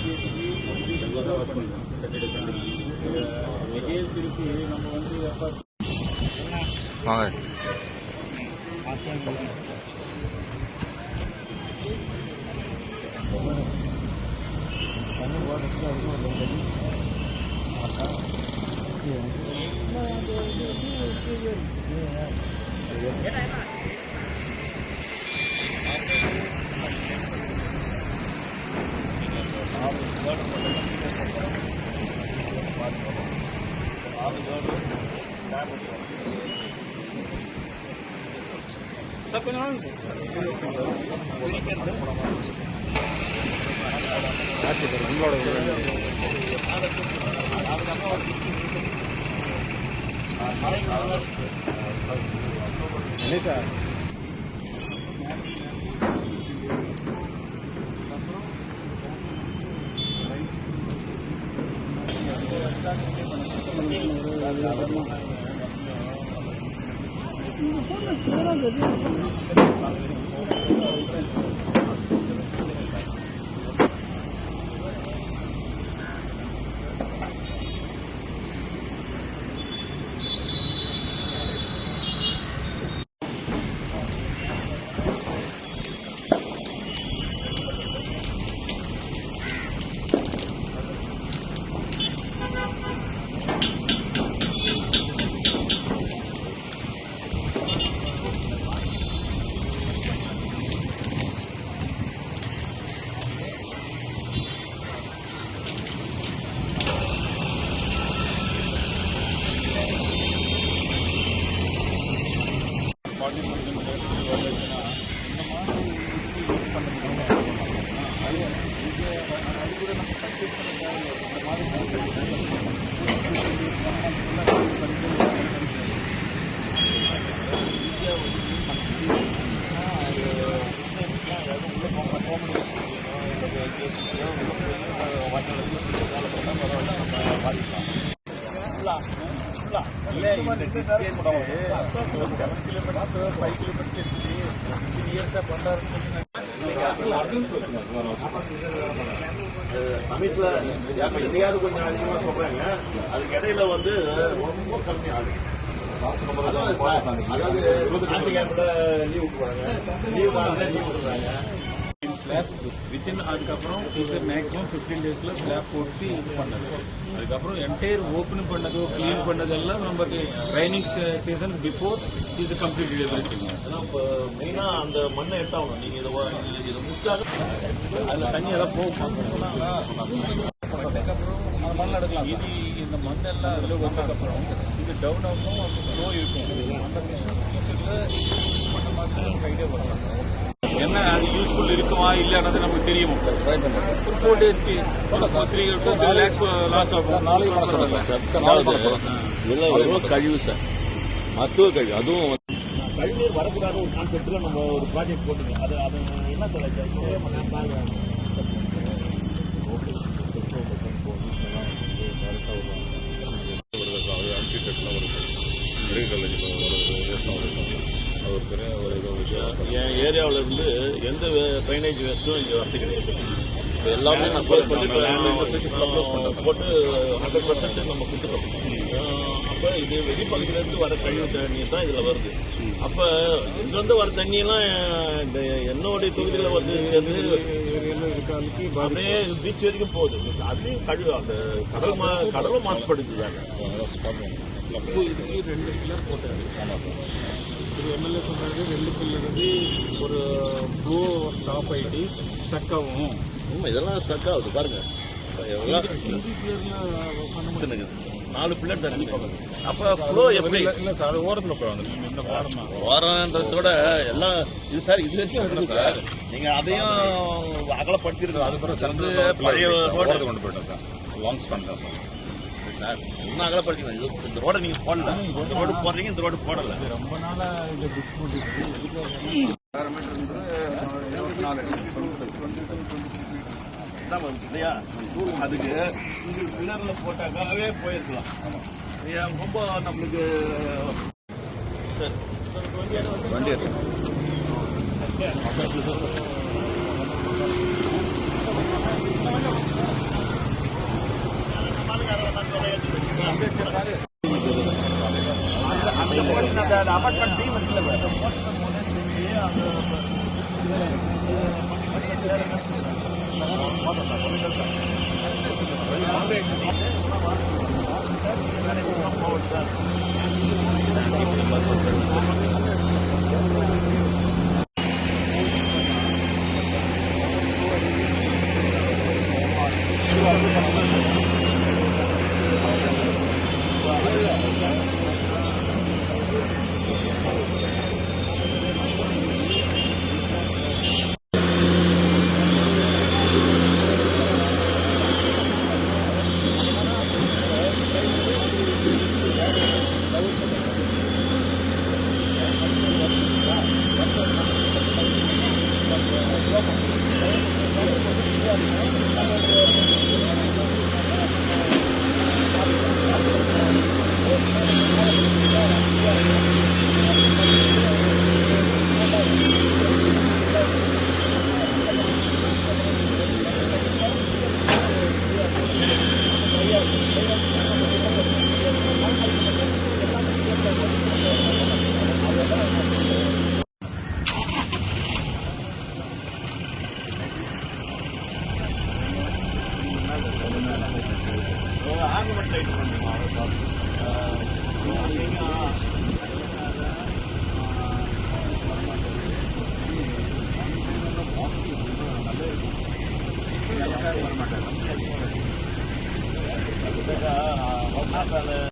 ரெகுலராக ஒர்க் பண்ணுறோம். Saturday Sunday இதே திருப்பி நம்ம வந்து எப்போ வாங்க சார் கொஞ்சம் இல்லை சார் சமீபத்தில் எங்கேயாவது கொஞ்சம் அதிகமாக சொல்றாங்க. அதுக்கு இடையில வந்து ரொம்ப கம்மியாகுது. அதாவது லீவ் விட்டுறாங்க, லீவ் விட்டுறாங்க. வித்தின் அதுக்கப்புறம் இது மேக்ஸிமம் 15 daysல ஸ்லாப் போட்டு இது பண்ணது. அதுக்கப்புறம் என்டையர் ஓப்பன் பண்ணது கிளீன் பண்ணதெல்லாம் நமக்கு ட்ரைனிங் சீசன் பிஃபோர் இது கம்ப்ளீட் எடுத்துருக்கீங்க. இப்போ மெயினாக அந்த மண்ணை எடுத்தாகணும். நீங்கள் இதை முக்காக அதில் தண்ணி எல்லாம் போகும். அதுக்கப்புறம் அந்த மண் எடுக்கலாம். இது இந்த மண்ணெல்லாம் அதில் வந்ததுக்கப்புறம் இது டவுன் ஆகும், அப்போ ஸ்லோ இருக்கும். அந்த மிஷின் ஃபியூச்சரில் யூஸ் பண்ண மாதிரி நமக்கு ஐடியா வரலாம். என்ன அது யூஸ்ஃபுல் இருக்குமா இல்லைன்றது நமக்கு தெரியும். ஒரு 4 daysக்கு 3 lakhs லாஸ் ஆகும். இதெல்லாம் வெறும் கழிவு சார், மருத்துவ கழிவு. அதுவும் கழிவுநீர் வரக்கூடாத ஒரு கான்செப்ட்ல நம்ம ஒரு ப்ராஜெக்ட் போட்டுருக்கோம். அது என்ன சார் என் ஏரியாவில் இருந்து எந்த ட்ரைனேஜ் வேஸ்ட்டும் இங்கே வரது கிடையாது. இப்போ எல்லாமே நான் க்ளோஸ் பண்ணிட்டு போட்டு 100% நம்ம கொடுத்துட்டோம். அப்போ இது வெளிப்பகுதியிலேருந்து வர கழிவு தண்ணி தான் இதில் வருது. அப்போ இங்கிருந்து வர தண்ணியெல்லாம் இந்த என்னுடைய தொகுதியில் வந்து சேர்ந்து அப்படியே பீச் வரைக்கும் போகுது. அதுலேயும் கழிவு அந்த கடலும் மாசுபடுது தாங்க. இதுக்கு 2 பில்லர் போட்டாரு. திரு எம்எல்ஏ சொல்றாரு 2 பில்லர் வந்து ஒரு ப்ளோ ஸ்டாப் ஆகிட்டு ஸ்டக் ஆகும். இதெல்லாம் ஸ்டக் ஆகுது பாருங்க. 4 பில்லர் தண்ணி அப்போ ஃப்ளோ எப்படி இல்லை சார், அது ஓரத்தில் போவாங்க. இந்த வாரன்றதோட எல்லாம் இது சார் இது வரைக்கும் இருக்கு சார். நீங்க அதையும் அகலப்படுத்திருக்கோம். அது சிறந்து பழைய ரோடு கொண்டு போயிட்டோம் sir. Long span sir. Sir இன்னும் அகலப்படுத்திக்கணும். இந்த ரோடை நீங்க போடல, இந்த ரோடு போடுறீங்க, இந்த ரோடு போடல. ரொம்ப நாளா இந்த புக் போட்டு இல்லையா? அதுக்கு இந்த பில்லர்ல போட்டாக்காவே போயிருக்கலாம். ரொம்ப நம்மளுக்கு வண்டி அது அபார்ட்மெண்ட் டீம் இருக்குல்ல சார்